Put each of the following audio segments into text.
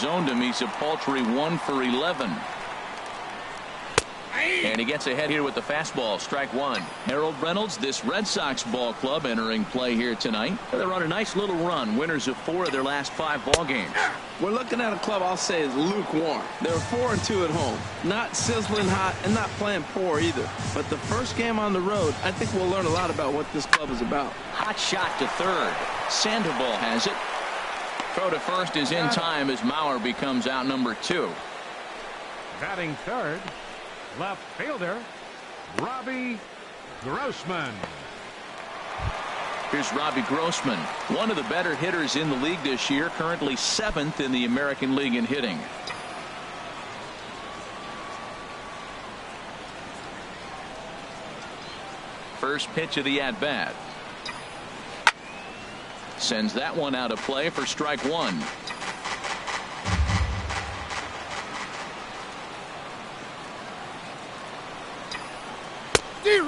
zoned him. He's a paltry 1 for 11. And he gets ahead here with the fastball. Strike one. Harold Reynolds, this Red Sox ball club entering play here tonight. They're on a nice little run. Winners of 4 of their last 5 ball games. We're looking at a club I'll say is lukewarm. They're 4-2 at home. Not sizzling hot and not playing poor either. But the first game on the road, I think we'll learn a lot about what this club is about. Hot shot to third. Sandoval has it. Throw to first is in time as Mauer becomes out number 2. Batting third, left fielder Robbie Grossman. Here's Robbie Grossman, one of the better hitters in the league this year, currently 7th in the American League in hitting. First pitch of the at-bat. Sends that one out of play for strike one.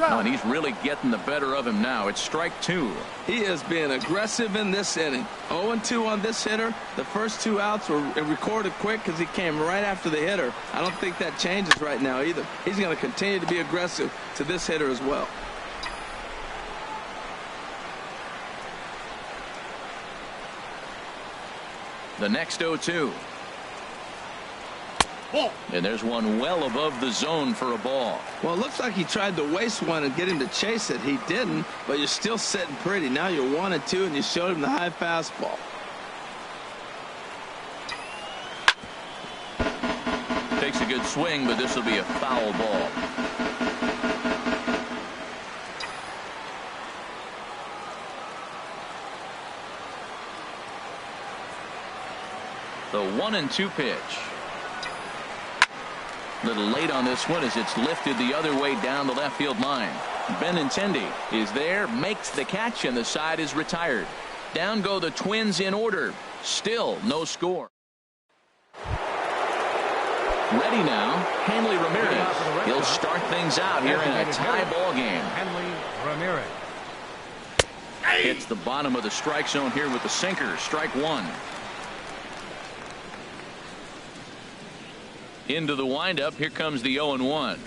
Oh, and he's really getting the better of him now. It's strike 2. He is being aggressive in this inning. 0-2 on this hitter. The first 2 outs were recorded quick because he came right after the hitter. I don't think that changes right now either. He's going to continue to be aggressive to this hitter as well. The next 0-2. And there's one well above the zone for a ball. Well, it looks like he tried to waste one and get him to chase it. He didn't, but you're still sitting pretty. Now you're 1-2, and you showed him the high fastball. Takes a good swing, but this will be a foul ball. The 1-2 pitch. Little late on this one as it's lifted the other way down the left field line. Benintendi is there, makes the catch, and the side is retired. Down go the Twins in order. Still no score. Ready now, Hanley Ramirez. He'll start things out here in a tie ball game. Hanley Ramirez hits the bottom of the strike zone here with the sinker. Strike one. Into the windup. Here comes the 0-1.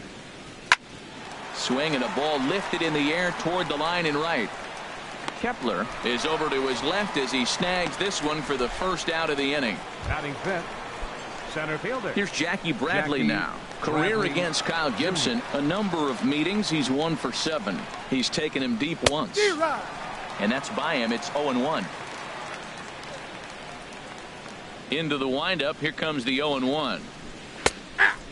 Swing and a ball lifted in the air toward the line and right. Kepler is over to his left as he snags this one for the first out of the inning. Batting fifth, center fielder. Here's Jackie Bradley now. Career against Kyle Gibson. A number of meetings. He's 1 for 7. He's taken him deep once. And that's by him. It's 0-1. Into the windup. Here comes the 0-1.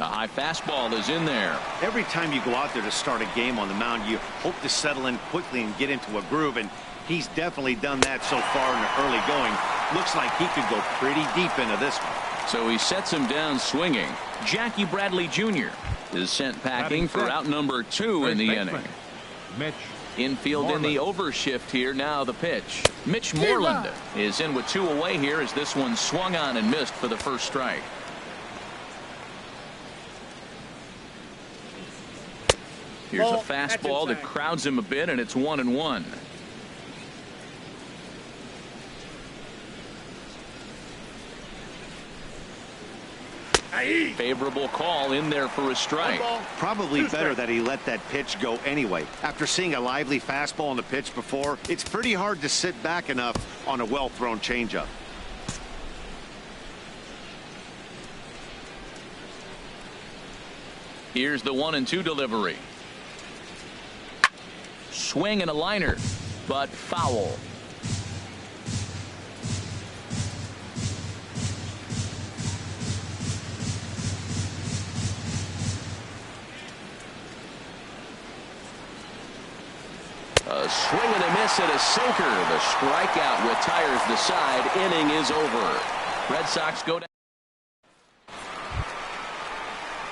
A high fastball is in there. Every time you go out there to start a game on the mound, you hope to settle in quickly and get into a groove, and he's definitely done that so far in the early going. Looks like he could go pretty deep into this one. So he sets him down swinging. Jackie Bradley Jr. is sent packing for out number 2 in the inning. Mitch Infield Moreland. In the overshift here. Now the pitch. Mitch Moreland is in with 2 away here as this one swung on and missed for the first strike. Here's a fastball that crowds him a bit, and it's 1-1. Favorable call in there for a strike. Probably better that he let that pitch go anyway. After seeing a lively fastball on the pitch before, it's pretty hard to sit back enough on a well-thrown changeup. Here's the 1-2 delivery. Swing and a liner, but foul. A swing and a miss and a sinker. The strikeout retires the side. Inning is over. Red Sox go down.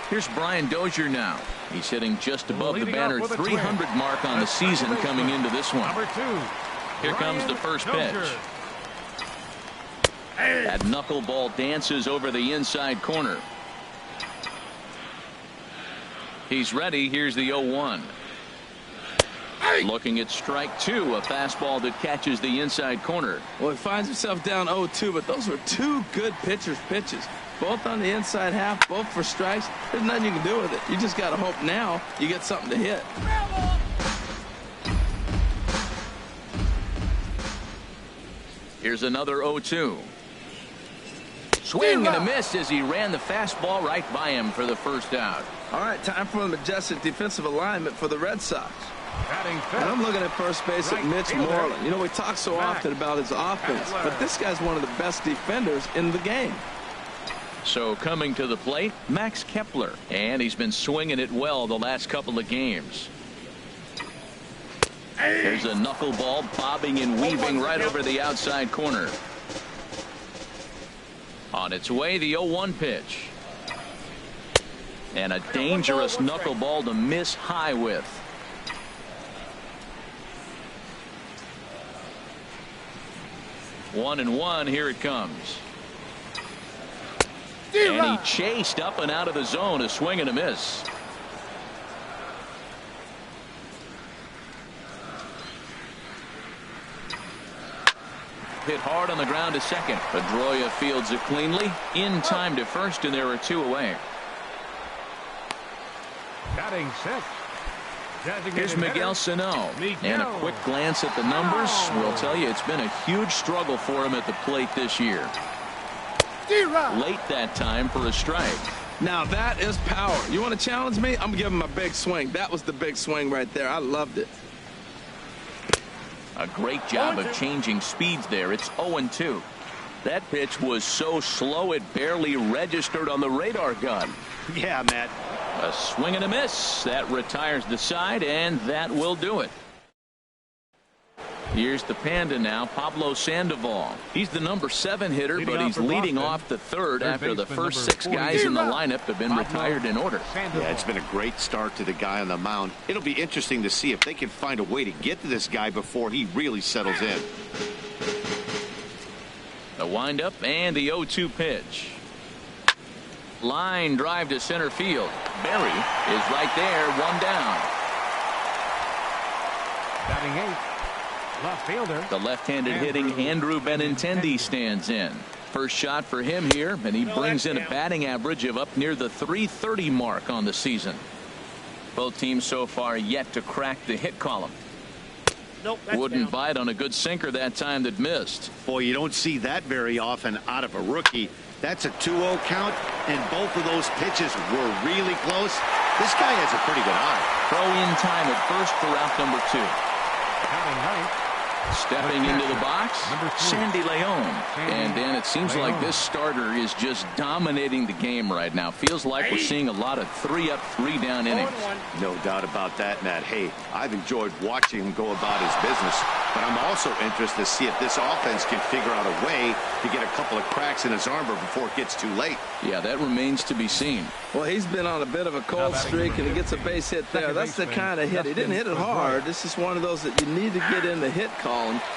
Here's Brian Dozier now. He's hitting just above the banner 300 mark on the season coming into this one. Here comes the first pitch. That knuckleball dances over the inside corner. He's ready. Here's the 0-1. Looking at strike two, a fastball that catches the inside corner. Well, he finds himself down 0-2, but those were two good pitchers' pitches. Both on the inside half, both for strikes. There's nothing you can do with it. You just got to hope now you get something to hit. Here's another 0-2. Swing and a miss as he ran the fastball right by him for the first out. All right, time for the majestic defensive alignment for the Red Sox. And I'm looking at first base at Mitch Moreland. You know, we talk so often about his offense, but this guy's one of the best defenders in the game. So coming to the plate, Max Kepler, and he's been swinging it well the last couple of games. There's a knuckleball bobbing and weaving right over the outside corner. On its way, the 0-1 pitch. And a dangerous knuckleball to miss high with. One and one, here it comes. And he chased up and out of the zone, a swing and a miss. Hit hard on the ground to second. Pedroia fields it cleanly. In time to first, and there are two away. Batting sixth. Here's Miguel Sano. And a quick glance at the numbers will tell you it's been a huge struggle for him at the plate this year. Late that time for a strike. Now that is power. You want to challenge me? I'm going to give him a big swing. That was the big swing right there. I loved it. A great job of changing speeds there. It's 0-2. That pitch was so slow it barely registered on the radar gun. Yeah, Matt. A swing and a miss. That retires the side, and that will do it. Here's the Panda now, Pablo Sandoval. He's the number 7 hitter, but he's leading off the third after the first 6 guys in the lineup have been retired in order. Yeah, it's been a great start to the guy on the mound. It'll be interesting to see if they can find a way to get to this guy before he really settles in. The windup and the 0-2 pitch. Line drive to center field. Berry is right there, one down. Batting eighth. Left fielder. The left-handed hitting Andrew Benintendi stands in. First shot for him here, and he brings in a batting average of up near the .330 mark on the season. Both teams so far yet to crack the hit column. Wouldn't bite on a good sinker that time that missed. Boy, you don't see that very often out of a rookie. That's a 2-0 count, and both of those pitches were really close. This guy has a pretty good eye. Throw in time at first for out number 2. Batting ninth. Stepping into the box, Sandy Leon. And then it seems like this starter is just dominating the game right now. Feels like we're seeing a lot of 3-up, 3-down innings. No doubt about that, Matt. Hey, I've enjoyed watching him go about his business, but I'm also interested to see if this offense can figure out a way to get a couple of cracks in his armor before it gets too late. Yeah, that remains to be seen. Well, he's been on a bit of a cold streak, and he gets a base hit there. That's the kind of hit. He didn't hit it hard. This is one of those that you need to get in the hit column.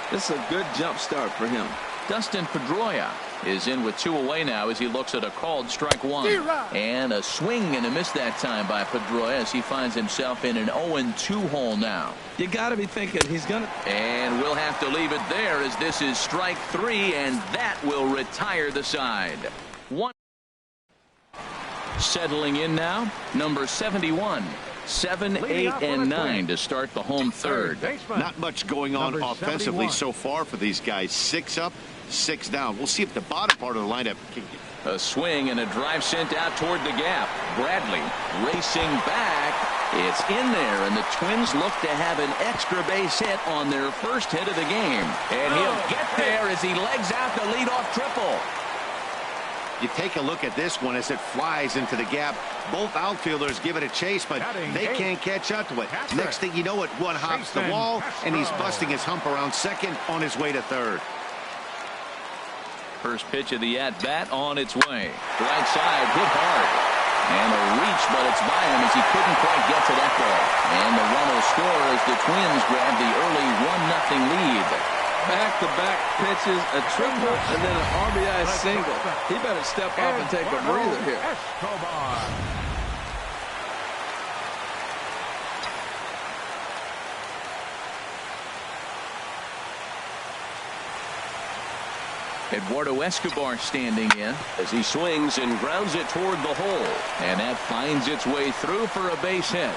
This is a good jump start for him. Dustin Pedroia is in with 2 away now as he looks at a called strike 1. And a swing and a miss that time by Pedroia as he finds himself in an 0-2 hole now. You got to be thinking he's going to. And we'll have to leave it there as this is strike 3, and that will retire the side. 1. Settling in now, number 71. 7, 8, and 9 to start the home third. Not much going on offensively so far for these guys. 6 up, 6 down. We'll see if the bottom part of the lineup can get. A swing and a drive sent out toward the gap. Bradley racing back. It's in there, and the Twins look to have an extra base hit on their first hit of the game. And he'll get there as he legs out the leadoff triple. You take a look at this one as it flies into the gap. Both outfielders give it a chase, but they can't catch up to it. Next thing you know it, one hops the wall, and he's busting his hump around second on his way to third. First pitch of the at-bat on its way. Right side, hit hard. And a reach, but it's by him as he couldn't quite get to that ball. And the run will score as the Twins grab the early 1-0 lead. Back-to-back pitches, a triple, and then an RBI single. He better step up and take a breather here. Eduardo Escobar standing in as he swings and grounds it toward the hole. And that finds its way through for a base hit.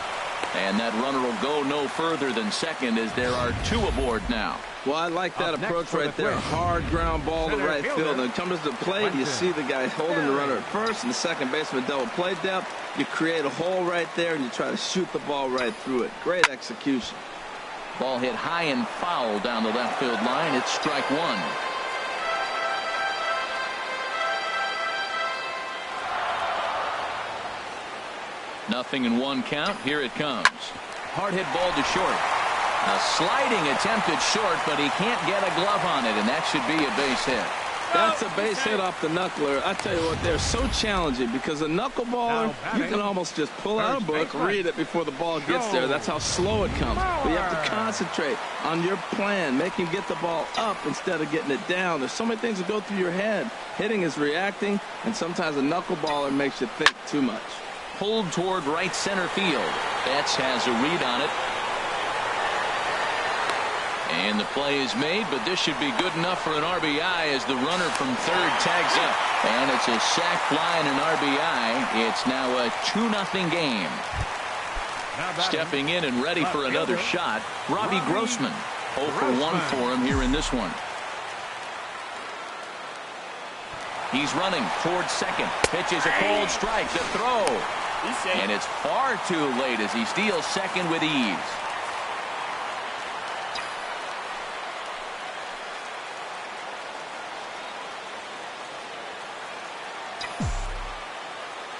And that runner will go no further than second as there are 2 aboard now. Well, I like that approach right there. Hard ground ball to right field. And comes to the plate, you see the guy holding the runner at first and the second baseman double play depth. You create a hole right there and you try to shoot the ball right through it. Great execution. Ball hit high and foul down the left field line. It's strike 1. Nothing in 1 count. Here it comes. Hard hit ball to short. A sliding attempt at short, but he can't get a glove on it, and that should be a base hit. That's a base hit off the knuckler. I tell you what, they're so challenging because a knuckleballer, you can almost just pull out a book, read it before the ball gets there. That's how slow it comes. But you have to concentrate on your plan, make him get the ball up instead of getting it down. There's so many things that go through your head. Hitting is reacting, and sometimes a knuckleballer makes you think too much. Pulled toward right center field. Betts has a read on it. And the play is made, but this should be good enough for an RBI as the runner from third tags up. And it's a sac fly and an RBI. It's now a 2-0 game. Stepping in and ready for another shot, Robbie Grossman. 0 for 1 for him here in this one. He's running towards second. Pitches a cold strike. The throw. And it's far too late as he steals second with ease.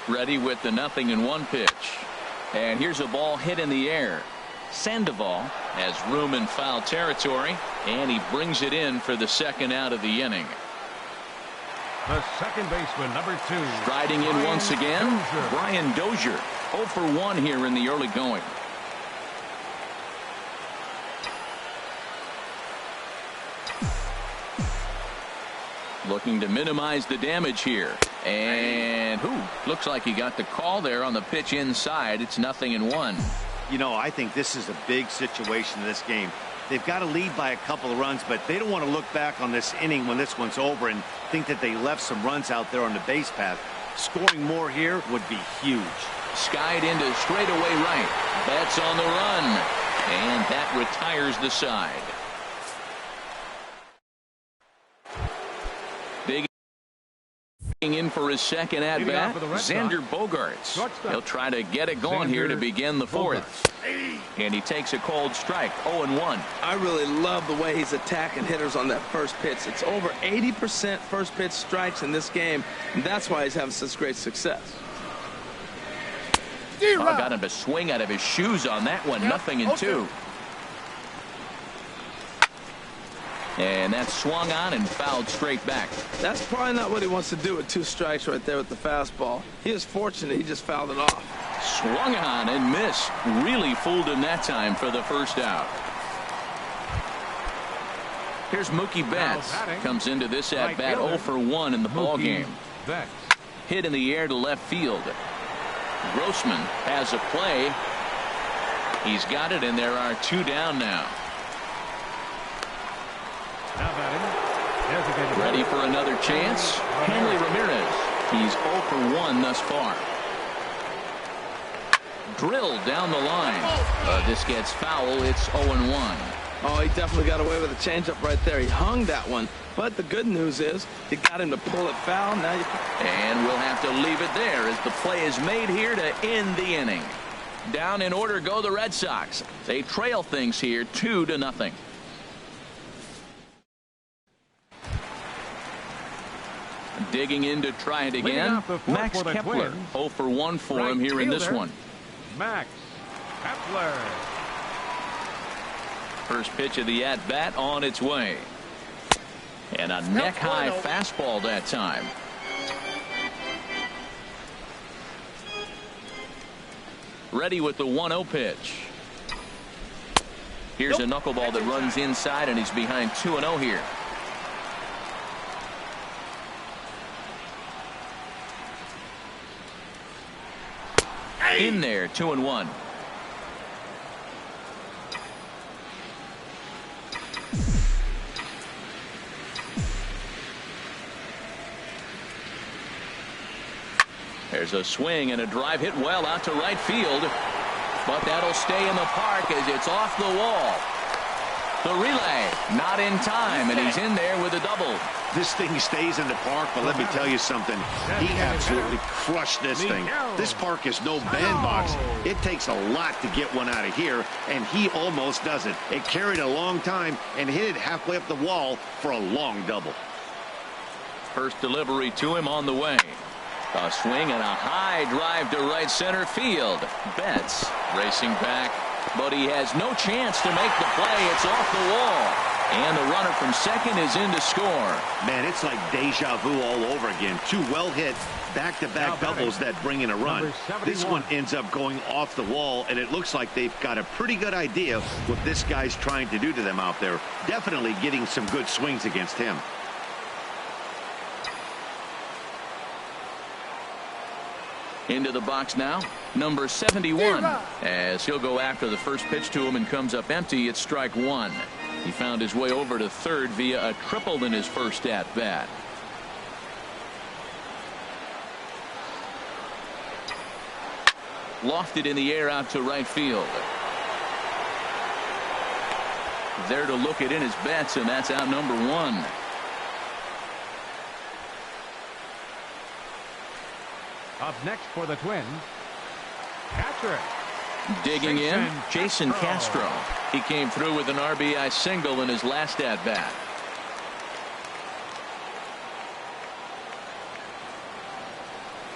Ready with the 0-1 pitch. And here's a ball hit in the air. Sandoval has room in foul territory, and he brings it in for the second out of the inning. The second baseman, number 2. Striding in once again, Brian Dozier. 0 for 1 here in the early going. Looking to minimize the damage here. And looks like he got the call there on the pitch inside. It's 0-1. You know, I think this is a big situation in this game. They've got to lead by a couple of runs, but they don't want to look back on this inning when this one's over and think that they left some runs out there on the base path. Scoring more here would be huge. Skied into straightaway right. Betts on the run. And that retires the side. Big in for his second at bat, Xander Bogaerts. He'll try to get it going here to begin the 4th. And he takes a cold strike. 0-1. I really love the way he's attacking hitters on that first pitch. It's over 80% first pitch strikes in this game, and that's why he's having such great success. Got him to swing out of his shoes on that one. 0-2. And that's swung on and fouled straight back. That's probably not what he wants to do with 2 strikes right there with the fastball. He is fortunate he just fouled it off. Swung on and missed. Really fooled him that time for the first out. Here's Mookie Betts. Comes into this at bat 0 for 1 in the ball game. Hit in the air to left field. Grossman has a play. He's got it, and there are 2 down now. Ready for another chance. Hanley Ramirez. He's 0 for 1 thus far. Drilled down the line. This gets foul. It's 0-1. Oh, he definitely got away with a changeup right there. He hung that one. But the good news is he got him to pull it foul. Now and we'll have to leave it there as the play is made here to end the inning. Down in order go the Red Sox. They trail things here 2-0. Digging in to try it again. Max Kepler. 0 for 1 for him here in this one. Max Kepler. First pitch of the at-bat on its way. And a neck-high fastball that time. Ready with the 1-0 pitch. Here's a knuckleball that runs inside, and he's behind 2-0 here. In there, 2-1. There's a swing and a drive hit well out to right field. But that'll stay in the park as it's off the wall. The relay not in time, and he's in there with a double. This thing stays in the park, but let me tell you something. He absolutely crushed this thing. This park is no bandbox. It takes a lot to get one out of here, and he almost does it. It carried a long time and hit it halfway up the wall for a long double. First delivery to him on the way. A swing and a high drive to right center field. Betts racing back, but he has no chance to make the play. It's off the wall. And the runner from second is in to score. Man, it's like deja vu all over again. Two well-hit back-to-back doubles that bring in a run. This one ends up going off the wall, and it looks like they've got a pretty good idea what this guy's trying to do to them out there. Definitely getting some good swings against him. Into the box now, number 71. As he'll go after the first pitch to him and comes up empty, it's strike one. He found his way over to third via a triple in his first at-bat. Lofted in the air out to right field. There to look it in his Betts, and that's out number one. Up next for the Twins, catcher. Digging in, Jason Castro. He came through with an RBI single in his last at-bat.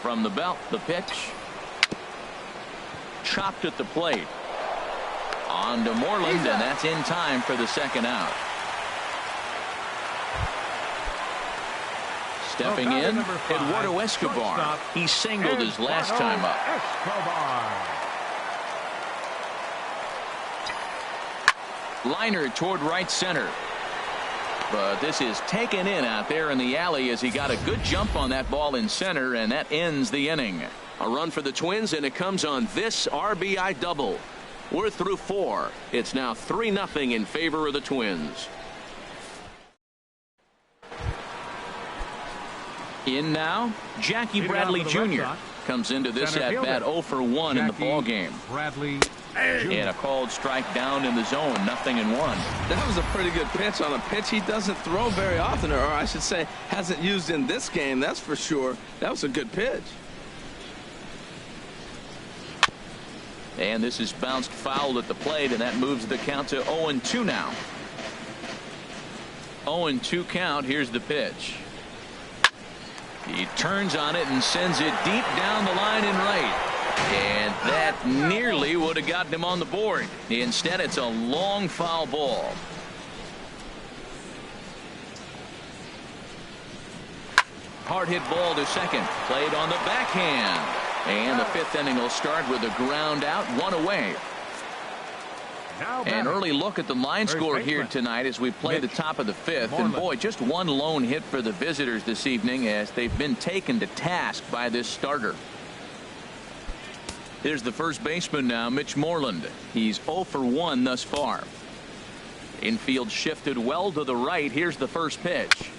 From the belt, the pitch. Chopped at the plate. On to Moreland, and that's in time for the second out. Stepping in, Eduardo Escobar. He singled his last time up. Liner toward right center. But this is taken in out there in the alley as he got a good jump on that ball in center, and that ends the inning. A run for the Twins, and it comes on this RBI double. We're through four. It's now 3-0 in favor of the Twins. In now, Jackie Bradley Jr. comes into this at-bat 0 for 1 in the ball game. And a called strike down in the zone, 0-1. That was a pretty good pitch on a pitch he doesn't throw very often, or I should say hasn't used in this game, that's for sure. That was a good pitch. And this is bounced foul at the plate, and that moves the count to 0-2 now. 0-2 count. Here's the pitch. He turns on it and sends it deep down the line and right. And that nearly would have gotten him on the board. Instead, it's a long foul ball. Hard hit ball to second. Played on the backhand. And the fifth inning will start with a ground out, one away. An early look at the line score here tonight as we play the top of the fifth. And boy, just one lone hit for the visitors this evening as they've been taken to task by this starter. Here's the first baseman now, Mitch Moreland. He's 0 for 1 thus far. Infield shifted well to the right. Here's the first pitch.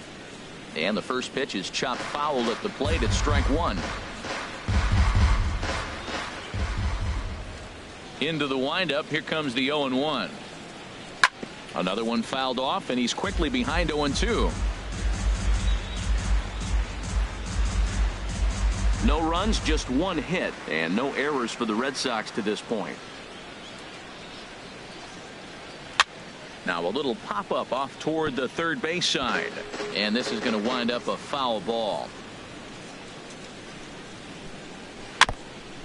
And the first pitch is chopped foul at the plate at strike one. Into the windup. Here comes the 0-1. Another one fouled off, and he's quickly behind 0-2. No runs, just one hit, and no errors for the Red Sox to this point. Now a little pop-up off toward the third base side, and this is going to wind up a foul ball.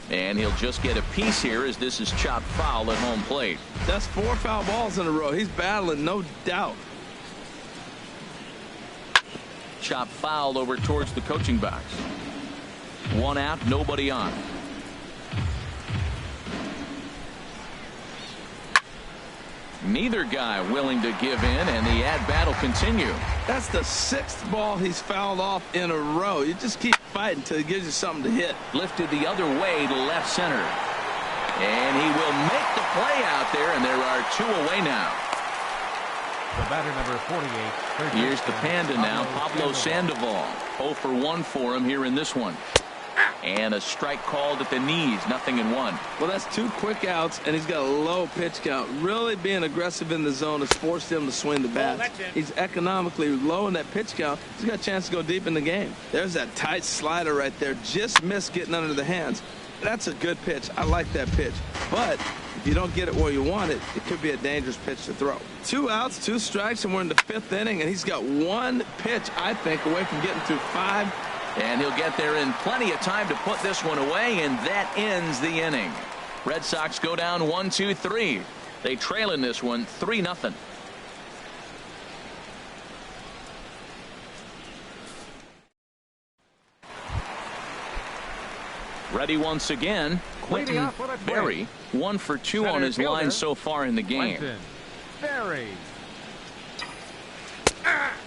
And he'll just get a piece here as this is chopped foul at home plate. That's 4 foul balls in a row. He's battling, no doubt. Chopped foul over towards the coaching box. One out, nobody on. Neither guy willing to give in, and the at-bat will continue. That's the 6th ball he's fouled off in a row. You just keep fighting until he gives you something to hit. Lifted the other way to left center. And he will make the play out there, and there are 2 away now. The batter, number 48. Here's the Panda now, Pablo Sandoval. 0 for 1 for him here in this one. And a strike called at the knees, 0-1. Well, that's 2 quick outs, and he's got a low pitch count. Really being aggressive in the zone has forced him to swing the bat. He's economically low in that pitch count. He's got a chance to go deep in the game. There's that tight slider right there. Just missed getting under the hands. That's a good pitch. I like that pitch. But if you don't get it where you want it, it could be a dangerous pitch to throw. 2 outs, 2 strikes, and we're in the 5th inning, and he's got 1 pitch, I think, away from getting through 5. And he'll get there in plenty of time to put this one away, and that ends the inning. Red Sox go down 1-2-3. They trail in this one 3-0. Ready once again, Quentin Berry, 1 for 2 on his line so far in the game. Berry.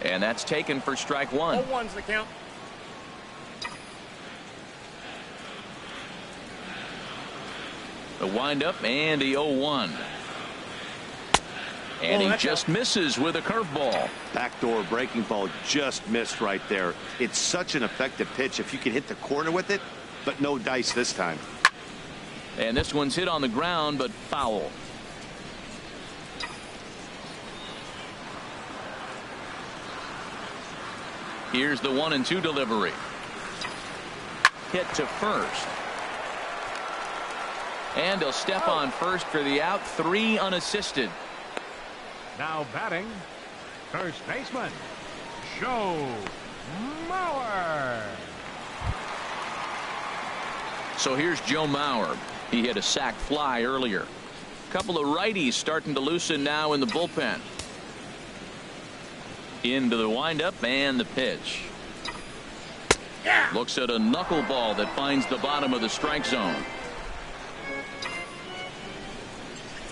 And that's taken for strike 1. 0-1's the count. The windup and the 0-1. And he just misses with a curveball. Backdoor breaking ball just missed right there. It's such an effective pitch if you can hit the corner with it, but no dice this time. And this one's hit on the ground, but foul. Here's the 1-2 delivery. Hit to first. And he'll step on first for the out. 3 unassisted. Now batting, first baseman, Joe Mauer. So here's Joe Mauer. He hit a sac fly earlier. A couple of righties starting to loosen now in the bullpen. Into the windup and the pitch. Looks at a knuckleball that finds the bottom of the strike zone.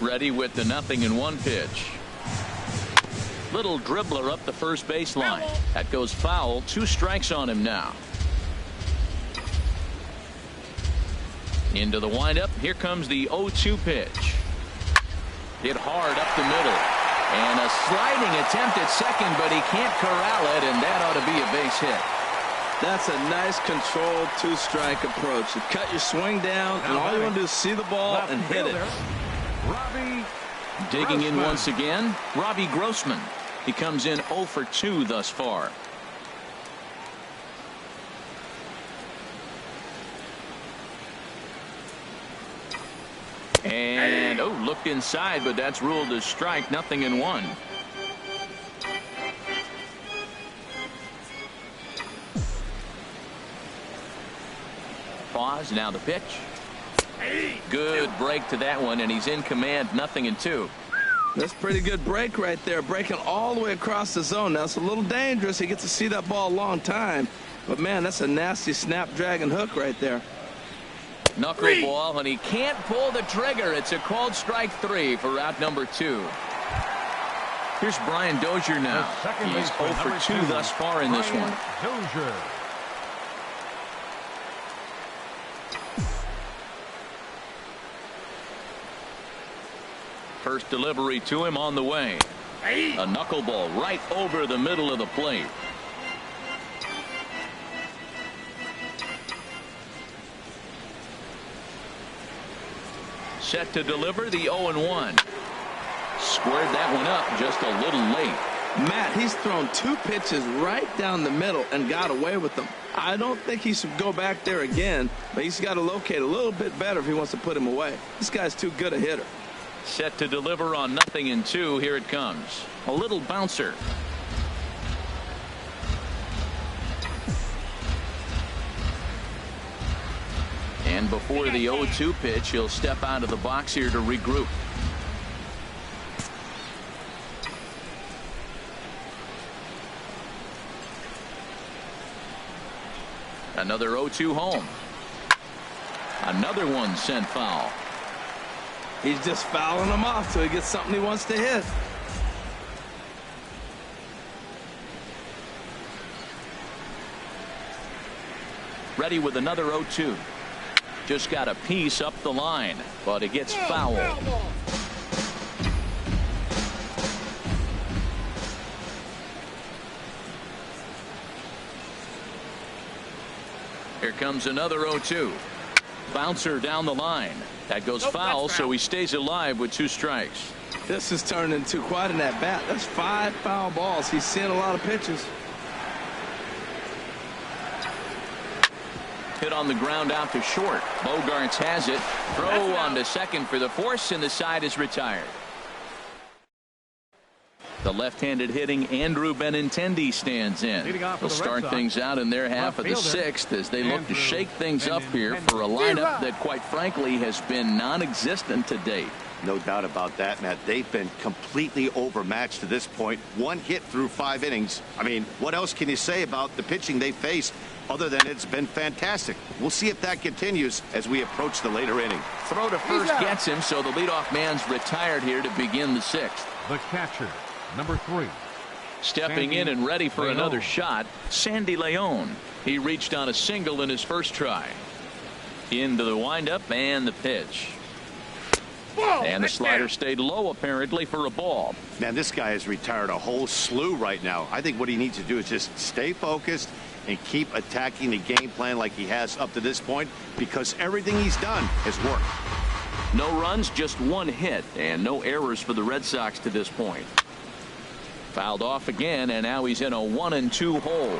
Ready with the 0-1 pitch. Little dribbler up the first baseline. That goes foul. 2 strikes on him now. Into the windup. Here comes the 0-2 pitch. Hit hard up the middle. And a sliding attempt at second, but he can't corral it, and that ought to be a base hit. That's a nice controlled 2-strike approach. You cut your swing down, and all you want to do is see the ball and hit it. Robbie Digging in Grossman. once again, Robbie Grossman. He comes in 0 for 2 thus far. And looked inside, but that's ruled as strike. 0-1. Pause. Now the pitch. Good break to that one, and he's in command. 0-2. That's a pretty good break right there, breaking all the way across the zone. Now it's a little dangerous. He gets to see that ball a long time, but man, that's a nasty snapdragon hook right there. Knuckleball, and he can't pull the trigger. It's a called strike 3 for out number 2. Here's Brian Dozier now. He's 0 for 2 thus far in this one. Dozier. First delivery to him on the way. A knuckleball right over the middle of the plate. Set to deliver the 0-1. Squared that one up just a little late. Matt, he's thrown 2 pitches right down the middle and got away with them. I don't think he should go back there again, but he's got to locate a little bit better if he wants to put him away. This guy's too good a hitter. Set to deliver on 0-2. Here it comes. A little bouncer. And before the 0-2 pitch, he'll step out of the box here to regroup. Another 0-2 home. Another one sent foul. He's just fouling them off so he gets something he wants to hit. Ready with another 0-2. Just got a piece up the line, but it gets fouled. Here comes another 0-2. Bouncer down the line. That goes foul, so he stays alive with 2 strikes. This has turned into quite an at-bat. That's 5 foul balls. He's seeing a lot of pitches. Hit on the ground out to short. Bogarts has it. Throw on to second for the force, and the side is retired. The left-handed hitting Andrew Benintendi stands in. They'll start things out in their half of the 6th as they look to shake things up here for a lineup that, quite frankly, has been non-existent to date. No doubt about that, Matt. They've been completely overmatched to this point. 1 hit through 5 innings. I mean, what else can you say about the pitching they faced other than it's been fantastic? We'll see if that continues as we approach the later inning. Throw to first gets him, so the leadoff man's retired here to begin the 6th. The catcher, number 3. Stepping in and ready for another shot, Sandy Leon. He reached on a single in his first try. Into the windup and the pitch. And the slider stayed low, apparently, for a ball. Man, this guy has retired a whole slew right now. I think what he needs to do is just stay focused and keep attacking the game plan like he has up to this point, because everything he's done has worked. No runs, just 1 hit, and no errors for the Red Sox to this point. Fouled off again, and now he's in a 1-2 hole.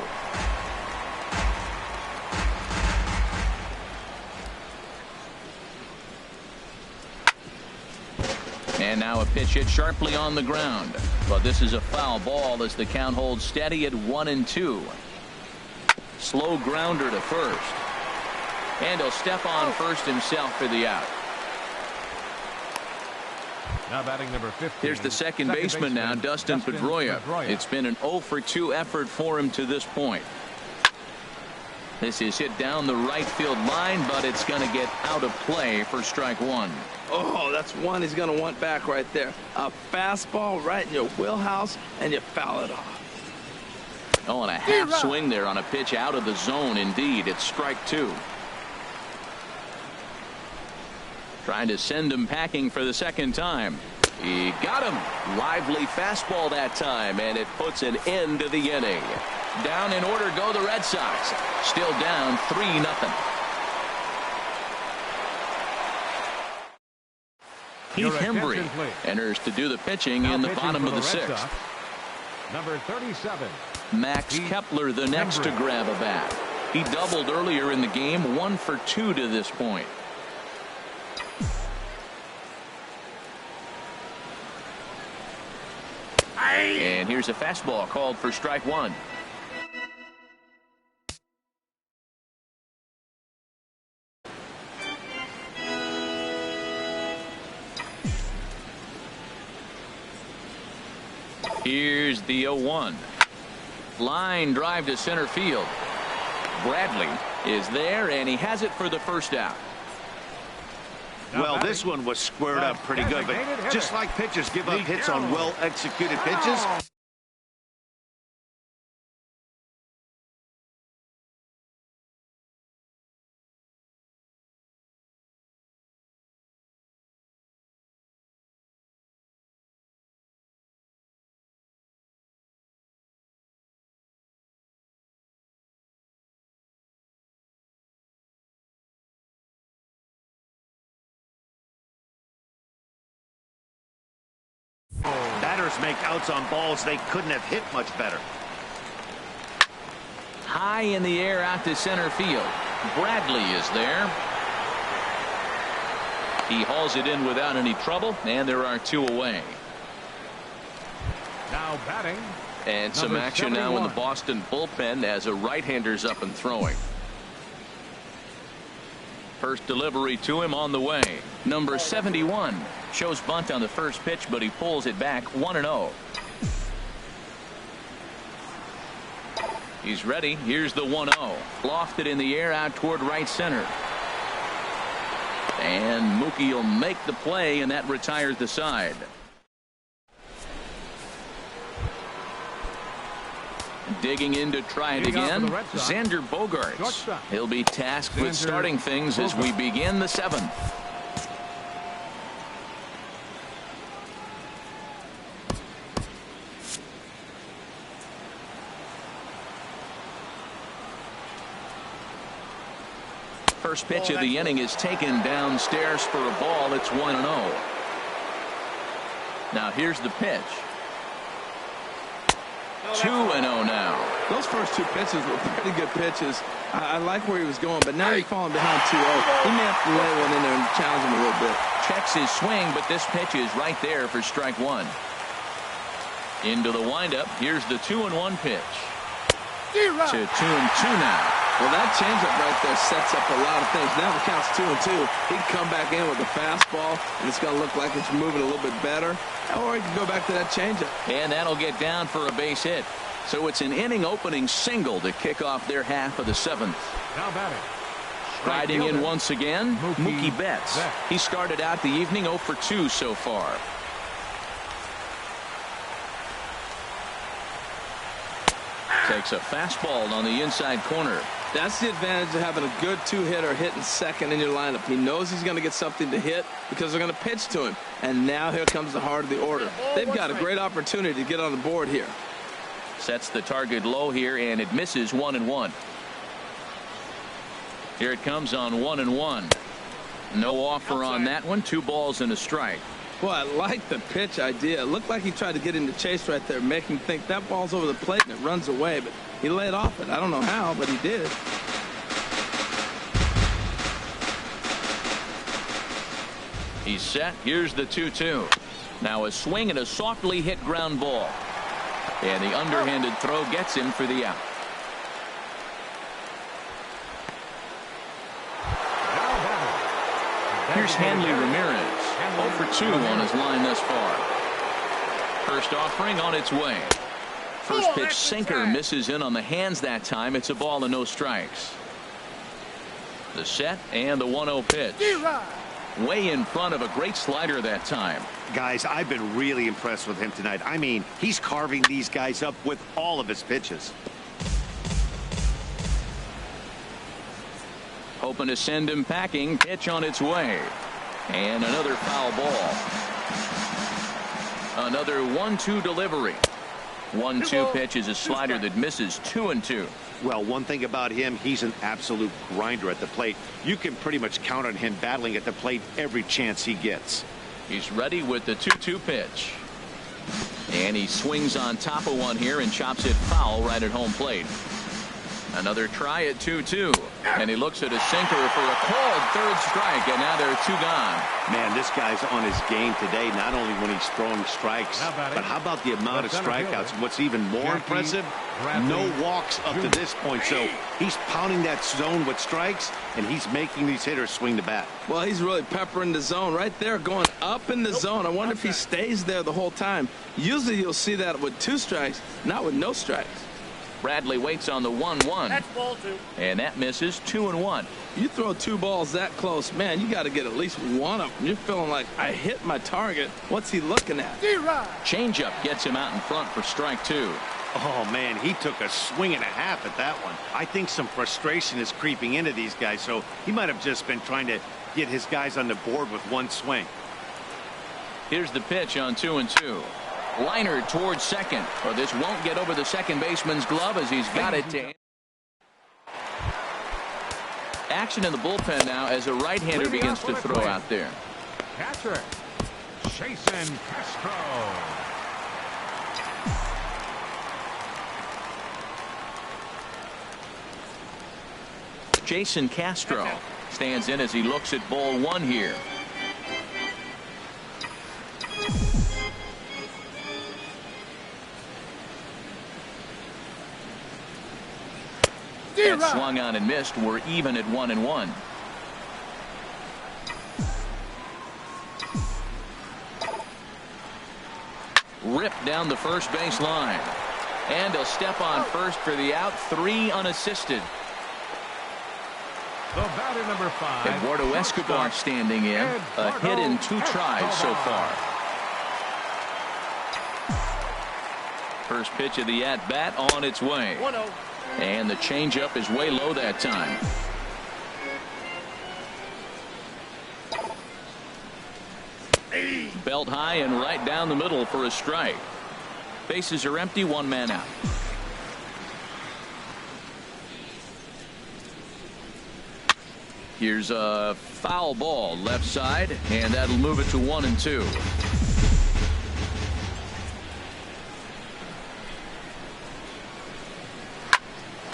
And now a pitch hit sharply on the ground. But this is a foul ball as the count holds steady at 1-2. Slow grounder to first. And he'll step on first himself for the out. Now batting number 15. Here's the second baseman now, Dustin Pedroia. It's been an 0-for-2 effort for him to this point. This is hit down the right field line, but it's going to get out of play for strike 1. Oh, that's one he's going to want back right there. A fastball right in your wheelhouse, and you foul it off. Oh, and a half swing there on a pitch out of the zone. Indeed, it's strike 2. Trying to send him packing for the second time. He got him. Lively fastball that time, and it puts an end to the inning. Down in order go the Red Sox. Still down 3-0. Keith Hembry enters to do the pitching now in the bottom of the 6th. Number 37. Max Kepler the next to grab a bat. He doubled earlier in the game, 1 for 2 to this point. And here's a fastball called for strike 1. Here's the 0-1. Line drive to center field. Bradley is there, and he has it for the first out. Well, this one was squared up pretty good, but just like pitchers give up hits on well-executed pitches, batters make outs on balls they couldn't have hit much better. High in the air out to center field. Bradley is there. He hauls it in without any trouble, and there are 2 away. Now batting. And some action 71. now in the Boston bullpen as a right-hander's up and throwing. First delivery to him on the way. Number 71 shows bunt on the first pitch, but he pulls it back 1-0. He's ready. Here's the 1-0. Lofted in the air out toward right center. And Mookie will make the play, and that retires the side. Digging in to try it again, Xander Bogaerts. He'll be tasked with starting things as we begin the 7th. First pitch of the inning is taken downstairs for a ball. It's 1-0. Now here's the pitch. 2-0 now. Those first two pitches were pretty good pitches. I like where he was going, but now he's falling behind 2-0. He may have to lay one in there and challenge him a little bit. Checks his swing, but this pitch is right there for strike one. Into the windup. Here's the 2-1 pitch. To 2-2 now. Well, that changeup right there sets up a lot of things. Now the count's 2-2. He can come back in with a fastball, and it's going to look like it's moving a little bit better. Or he can go back to that changeup. And that'll get down for a base hit. So it's an inning-opening single to kick off their half of the seventh. Now batting. Riding in once again, Mookie Betts. He started out the evening 0 for 2 so far. Takes a fastball on the inside corner. That's the advantage of having a good two-hitter hitting second in your lineup. He knows he's going to get something to hit because they're going to pitch to him. And now here comes the heart of the order. They've got a great opportunity to get on the board here. Sets the target low here, and it misses 1-1. Here it comes on 1-1. No offer on that one. 2 balls and a strike. Well, I like the pitch idea. It looked like he tried to get into chase right there, make him think that ball's over the plate and it runs away, but he laid off it. I don't know how, but he did. He's set. Here's the 2-2. Now a swing and a softly hit ground ball. And the underhanded throw gets him for the out. Here's Hanley Ramirez. 0 for 2 on his line thus far. First offering on its way. First pitch sinker misses in on the hands that time. It's a ball and no strikes. The set and the 1-0 pitch. Way in front of a great slider that time. Guys, I've been really impressed with him tonight. I mean, he's carving these guys up with all of his pitches. Hoping to send him packing. Pitch on its way. And another foul ball. Another 1-2 delivery. 1-2 pitch is a slider that misses 2-2. Well, one thing about him, he's an absolute grinder at the plate. You can pretty much count on him battling at the plate every chance he gets. He's ready with the 2-2 pitch. And he swings on top of one here and chops it foul right at home plate. Another try at 2-2. And he looks at a sinker for a called third strike, and now there are 2 gone. Man, this guy's on his game today, not only when he's throwing strikes, but how about the amount of strikeouts? What's even more impressive, no walks up to this point. So he's pounding that zone with strikes, and he's making these hitters swing the bat. Well, he's really peppering the zone right there, going up in the zone. I wonder if he stays there the whole time. Usually you'll see that with 2 strikes, not with no strikes. Bradley waits on the 1-1. That's ball 2. And that misses 2-1. You throw 2 balls that close, man, you got to get at least one of them. You're feeling like, I hit my target. What's he looking at? Changeup gets him out in front for strike 2. Oh, man, he took a swing and a half at that one. I think some frustration is creeping into these guys, so he might have just been trying to get his guys on the board with one swing. Here's the pitch on 2-2. Liner towards second. Or this won't get over the second baseman's glove as he's got it to. Action in the bullpen now as a right-hander begins to throw out there. Catcher, Jason Castro. Jason Castro stands in as he looks at ball 1 here. That swung on and missed. We're even at 1-1. Ripped down the first base line. And a step on first for the out. 3 unassisted. The batter number 5. Eduardo Escobar standing in. A hit in 2 tries so far. First pitch of the at-bat on its way. 1-0. And the changeup is way low that time. Belt high and right down the middle for a strike. Bases are empty, 1 man out. Here's a foul ball left side, and that'll move it to 1-2.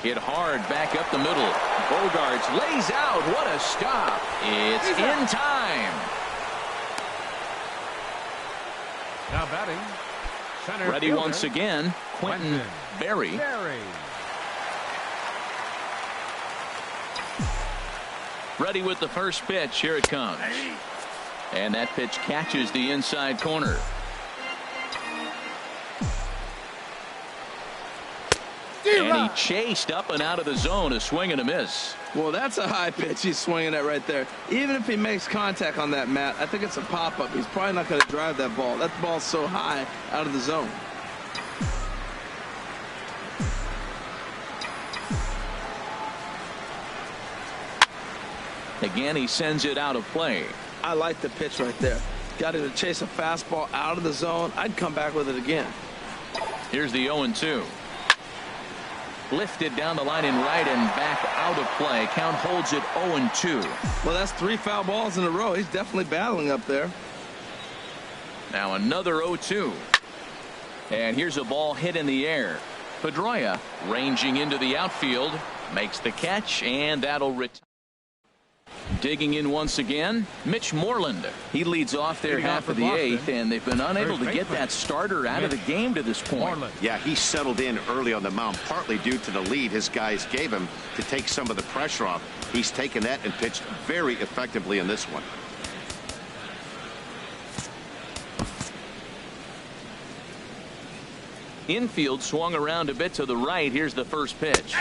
Hit hard back up the middle. Bogarts lays out. What a stop. It's in time. Now batting. Center Ready fielder, once again. Quentin Berry. Ready with the first pitch. Here it comes. And that pitch catches the inside corner. And he chased up and out of the zone. A swing and a miss. Well, that's a high pitch he's swinging at right there. Even if he makes contact on that, Matt, I think it's a pop-up. He's probably not going to drive that ball. That ball's so high out of the zone. Again, he sends it out of play. I like the pitch right there. Got him to chase a fastball out of the zone. I'd come back with it again. Here's the 0-2. Lifted down the line in right and back out of play. Count holds it 0-2. Well, that's 3 foul balls in a row. He's definitely battling up there. Now another 0-2. And here's a ball hit in the air. Pedroia ranging into the outfield. Makes the catch, and that'll retire. Digging in once again, Mitch Moreland. He leads off their half of the 8th, and they've been unable to get that starter out of the game to this point. Yeah, he settled in early on the mound, partly due to the lead his guys gave him to take some of the pressure off. He's taken that and pitched very effectively in this one. Infield swung around a bit to the right. Here's the first pitch.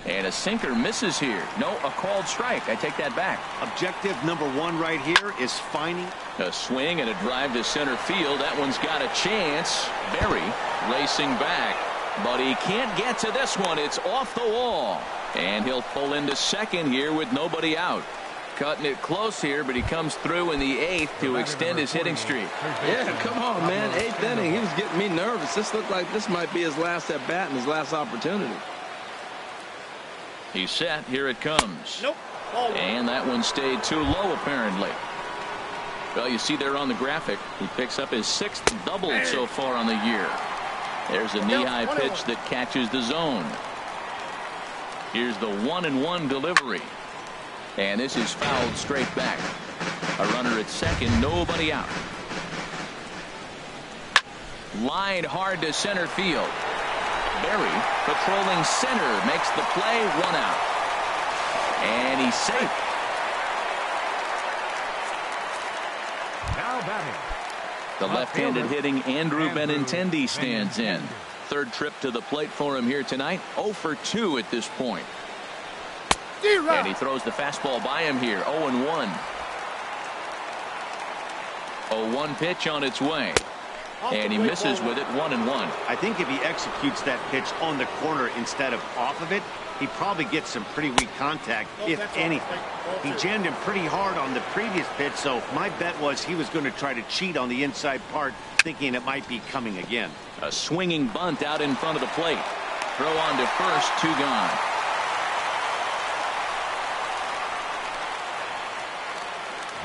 And a sinker misses here. No, a called strike. I take that back. Objective number 1 right here is finding a swing and a drive to center field. That one's got a chance. Berry racing back, but he can't get to this one. It's off the wall, and he'll pull into second here with nobody out. Cutting it close here, but he comes through in the 8th to extend his hitting streak. Yeah, come on, man. 8th inning. He was getting me nervous. This looked like this might be his last at bat and his last opportunity. He's set. Here it comes. Nope. And that one stayed too low, apparently. Well, you see there on the graphic, he picks up his 6th double so far on the year. There's a knee-high pitch that catches the zone. Here's the 1-1 delivery. And this is fouled straight back. A runner at second, nobody out. Lined hard to center field. Berry patrolling center makes the play, 1 out. And he's safe. Now batting. The left-handed hitting Andrew Benintendi stands in. 3rd trip to the plate for him here tonight. 0 for 2 at this point. And he throws the fastball by him here. 0-1. 0-1 pitch on its way. And he misses with it. 1-1. I think if he executes that pitch on the corner instead of off of it, he probably gets some pretty weak contact, if anything. He jammed him pretty hard on the previous pitch, so my bet was he was going to try to cheat on the inside part, thinking it might be coming again. A swinging bunt out in front of the plate. Throw on to first, 2 gone.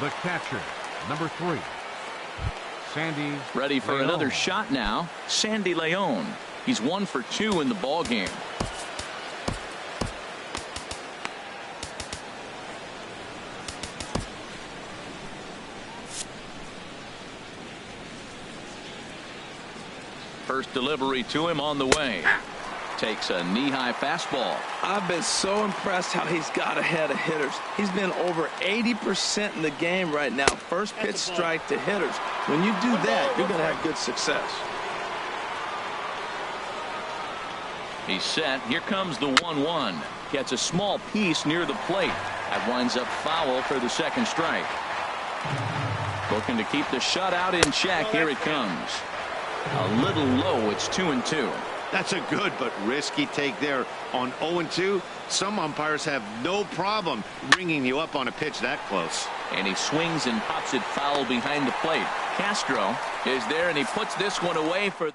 The catcher, number 3. Sandy ready for Leon. Another shot now. Sandy Leon. He's 1 for 2 in the ball game. First delivery to him on the way. Takes a knee-high fastball. I've been so impressed how he's got ahead of hitters. He's been over 80% in the game right now. First pitch strike to hitters. When you do that, you're going to have good success. He's set. Here comes the 1-1. Gets a small piece near the plate. That winds up foul for the 2nd strike. Looking to keep the shutout in check. Here it comes. A little low. It's 2-2. That's a good but risky take there on 0-2. Some umpires have no problem ringing you up on a pitch that close. And he swings and pops it foul behind the plate. Castro is there, and he puts this one away for.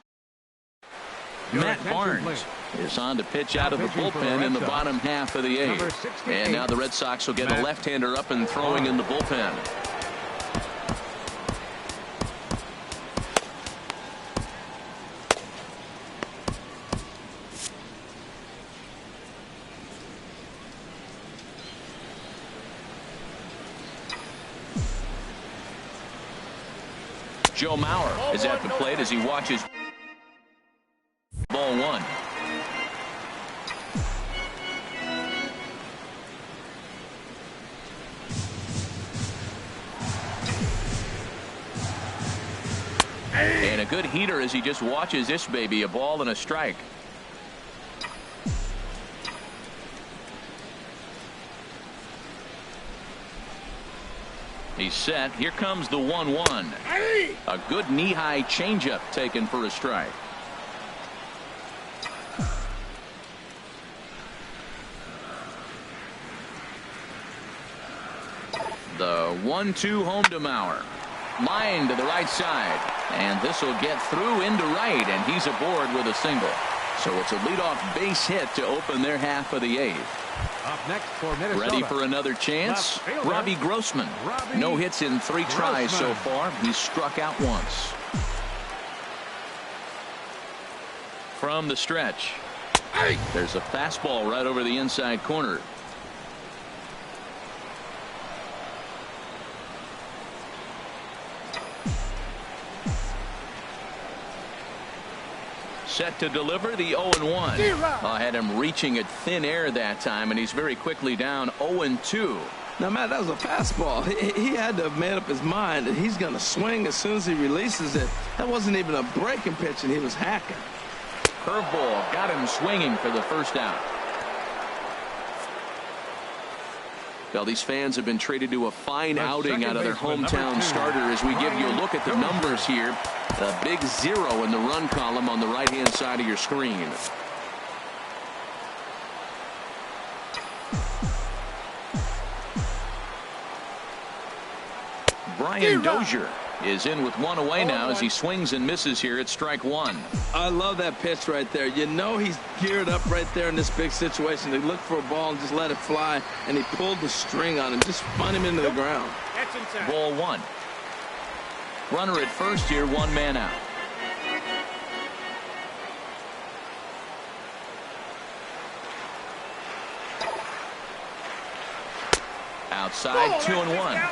Matt Barnes is on to pitch out of the bullpen in the bottom half of the 8th. And now the Red Sox will get a left-hander up and throwing in the bullpen. Joe Mauer is at the plate as he watches ball 1. And a good heater as he just watches this baby, a ball and a strike. He's set. Here comes the 1-1. A good knee-high changeup taken for a strike. The 1-2 home to Mauer. Line to the right side. And this will get through into right, and he's aboard with a single. So it's a leadoff base hit to open their half of the 8th. Up next for Minnesota. Ready for another chance? Robbie Grossman. No hits in 3 tries so far. He's struck out once. From the stretch. There's a fastball right over the inside corner. Set to deliver the 0-1. I had him reaching at thin air that time, and he's very quickly down 0-2. Now, Matt, that was a fastball. He had to have made up his mind that he's going to swing as soon as he releases it. That wasn't even a breaking pitch, and he was hacking. Curveball got him swinging for the first out. Well, these fans have been treated to a fine outing out of their hometown starter as we give you a look at the numbers here. The big 0 in the run column on the right-hand side of your screen. Brian Dozier is in with 1 away now as he swings and misses here at strike 1. I love that pitch right there. You know he's geared up right there in this big situation. They look for a ball and just let it fly, and he pulled the string on him, just spun him into the ground. Ball 1. Runner at first here, 1 man out. Outside, 2-1.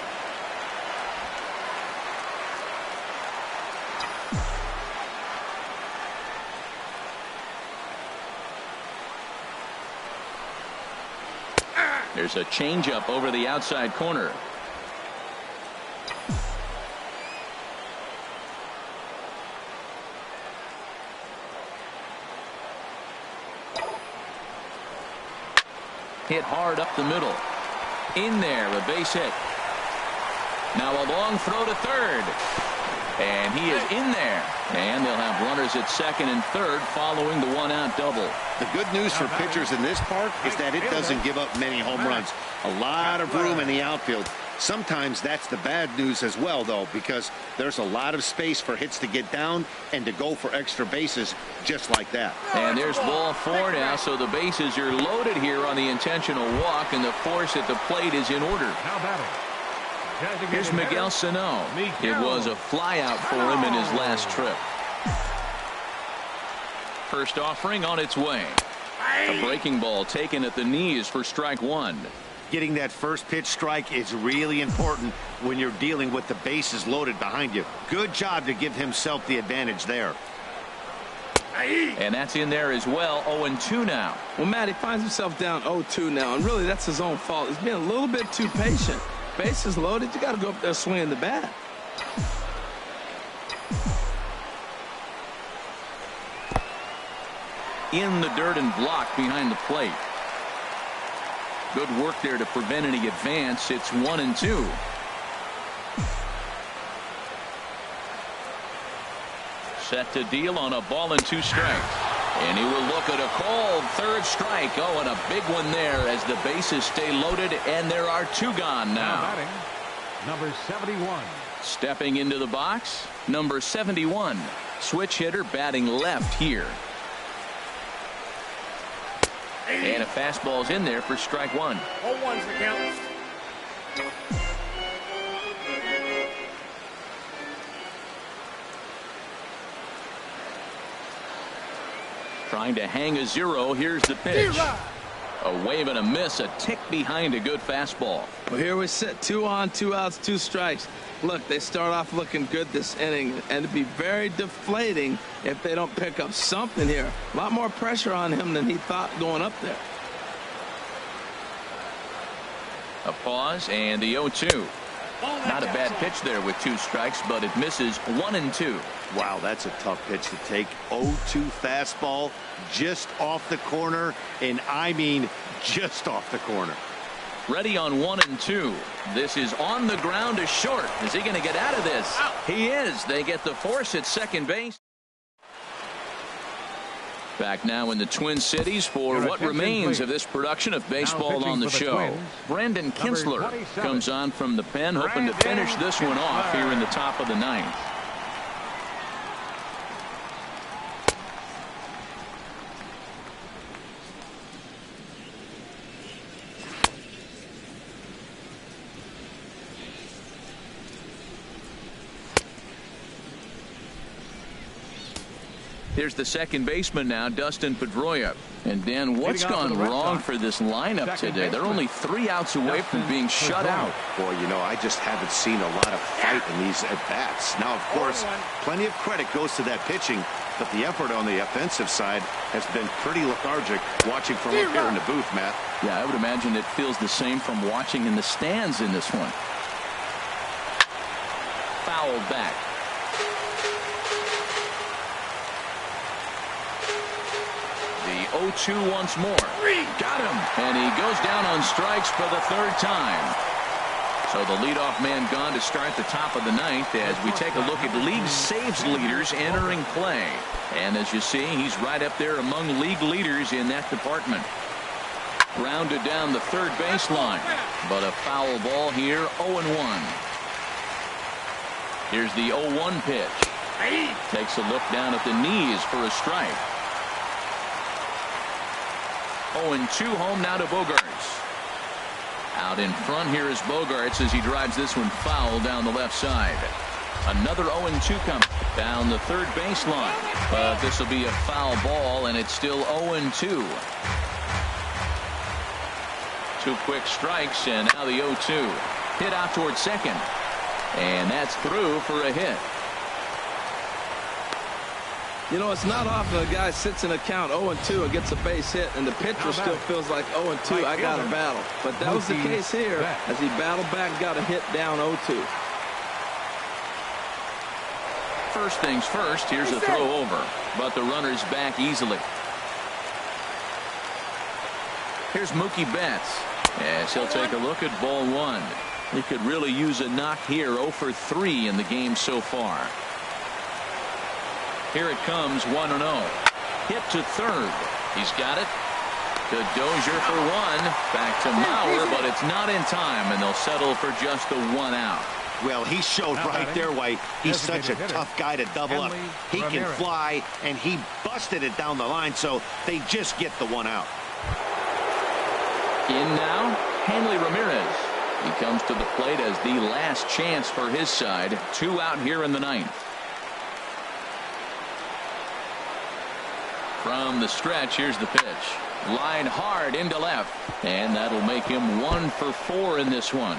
There's a changeup over the outside corner. Hit hard up the middle. In there, a base hit. Now a long throw to third. And he is in there. And they'll have runners at second and third following the 1-out double. The good news for pitchers in this park is that it doesn't give up many home runs. A lot of room in the outfield. Sometimes that's the bad news as well, though, because there's a lot of space for hits to get down and to go for extra bases just like that. And there's ball 4 now, so the bases are loaded here on the intentional walk, and the force at the plate is in order. Now batting. Here's Miguel Sano. It was a flyout for him in his last trip. First offering on its way. A breaking ball taken at the knees for strike 1. Getting that first pitch strike is really important when you're dealing with the bases loaded behind you. Good job to give himself the advantage there. And that's in there as well. 0-2 now. Well, Matt, he finds himself down 0-2 now, and really that's his own fault. He's being a little bit too patient. Bases loaded, you got to go up there swinging the bat. In the dirt and blocked behind the plate. Good work there to prevent any advance. It's 1-2. Set to deal on a ball and 2 strikes. And he will look at a called third strike. Oh, and a big one there as the bases stay loaded, and there are 2 gone now. Batting, number 71. Stepping into the box, number 71. Switch hitter batting left here. Fastball's in there for strike one. 0-1's the count. Trying to hang a 0. Here's the pitch. A wave and a miss, a tick behind a good fastball. Well, here we sit, 2 on, 2 outs, 2 strikes. Look, they start off looking good this inning, and it'd be very deflating if they don't pick up something here. A lot more pressure on him than he thought going up there. A pause and the 0-2. Not a bad pitch there with 2 strikes, but it misses 1 and 2. Wow, that's a tough pitch to take. 0-2 fastball just off the corner, and I mean just off the corner. Ready on 1 and 2. This is on the ground to short. Is he going to get out of this? He is. They get the force at second base. Back now in the Twin Cities for what remains of this production of Baseball on the Show. Brandon Kinsler comes on from the pen, hoping to finish this one off here in the top of the 9th. Here's the second baseman now, Dustin Pedroia. And Dan, what's gone wrong for this lineup today? They're only 3 outs away from being shut out. Boy, you know, I just haven't seen a lot of fight in these at-bats. Now, of course, plenty of credit goes to that pitching, but the effort on the offensive side has been pretty lethargic watching from up here in the booth, Matt. Yeah, I would imagine it feels the same from watching in the stands in this one. Fouled back. The 0-2 once more. Got him. And he goes down on strikes for the 3rd time. So the leadoff man gone to start the top of the 9th as we take a look at league saves leaders entering play. And as you see, he's right up there among league leaders in that department. Grounded down the third baseline. But a foul ball here, 0-1. Here's the 0-1 pitch. Takes a look down at the knees for a strike. 0-2 home now to Bogaerts. Out in front here is Bogaerts as he drives this one foul down the left side. Another 0-2 coming down the third baseline. But this will be a foul ball, and it's still 0-2. 2 quick strikes, and now the 0-2. Hit out towards second. And that's through for a hit. You know, it's not often a guy sits in a count 0-2 and gets a base hit, and the pitcher still feels like 0-2, I got to battle. But that was the case here as he battled back and got a hit down 0-2. First things first, here's a throw over, but the runner's back easily. Here's Mookie Betts as he'll take a look at ball 1. He could really use a knock here. 0 for 3 in the game so far. Here it comes, 1-0. Hit to third. He's got it. To Dozier for 1. Back to Mauer, but it's not in time, and they'll settle for just the 1 out. Well, he showed right there why he's such a tough guy to double up. He can fly, and he busted it down the line, so they just get the 1 out. In now, Hanley Ramirez. He comes to the plate as the last chance for his side. 2 out here in the 9th. From the stretch, here's the pitch. Line hard into left, and that'll make him 1 for 4 in this one.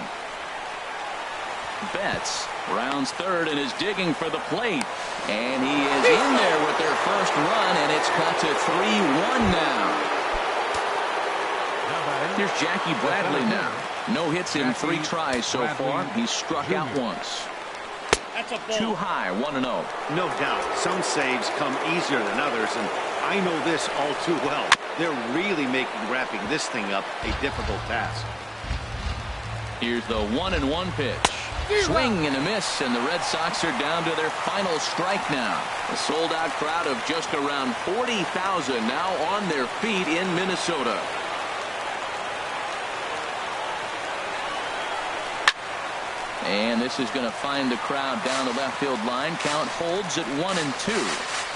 Betts rounds third and is digging for the plate, and he is in there with their first run, and it's cut to 3-1 now. Here's Jackie Bradley now. No hits in 3 tries so far. He's struck out once. Too high, 1-0. No doubt. Some saves come easier than others, and I know this all too well. They're really making wrapping this thing up a difficult task. Here's the 1-1 pitch. Swing and a miss, and the Red Sox are down to their final strike now. A sold-out crowd of just around 40,000 now on their feet in Minnesota. And this is going to find the crowd down the left field line. Count holds at 1-2.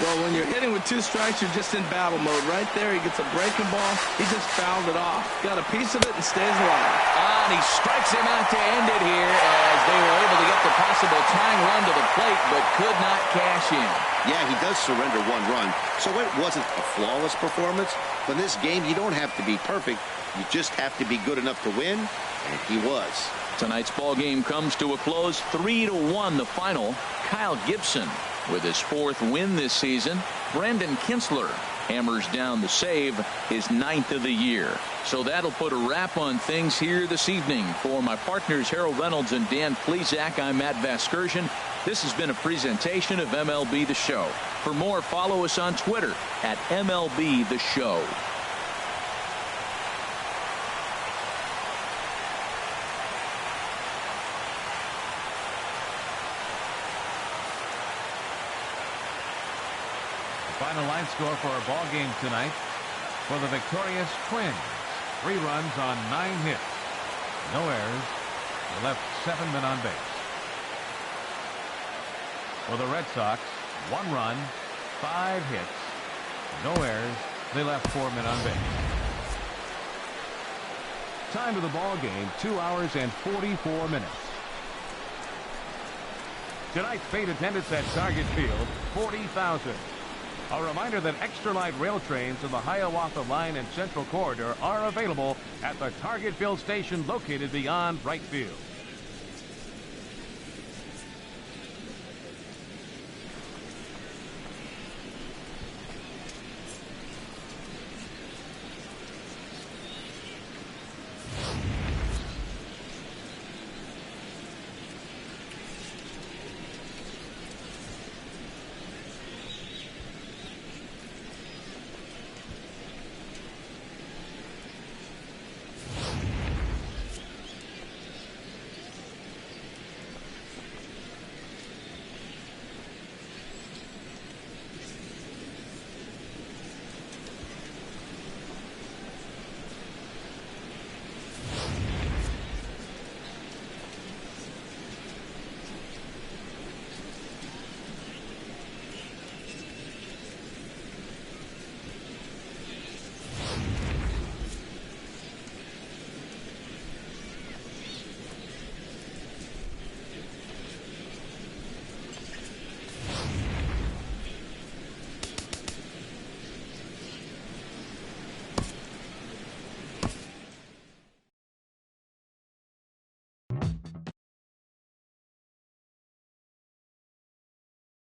Well, when you're hitting with 2 strikes, you're just in battle mode. Right there, he gets a breaking ball. He just fouled it off. Got a piece of it and stays alive. And he strikes him out to end it here as they were able to get the possible tying run to the plate, but could not cash in. Yeah, he does surrender 1 run, so it wasn't a flawless performance. But in this game, you don't have to be perfect. You just have to be good enough to win, and he was. Tonight's ball game comes to a close, 3-1 the final. Kyle Gibson with his 4th win this season. Brendan Kinsler hammers down the save, his 9th of the year. So that'll put a wrap on things here this evening. For my partners Harold Reynolds and Dan Plesac, I'm Matt Vasgersian. This has been a presentation of MLB The Show. For more, follow us on Twitter at MLB The Show. Final line score for our ball game tonight. For the victorious Twins, 3 runs on 9 hits. No errors. They left 7 men on base. For the Red Sox, 1 run, 5 hits. No errors. They left 4 men on base. Time of the ball game, 2 hours and 44 minutes. Tonight's paid attendance at Target Field, 40,000. A reminder that extra light rail trains in the Hiawatha Line and Central Corridor are available at the Target Field station located beyond right field.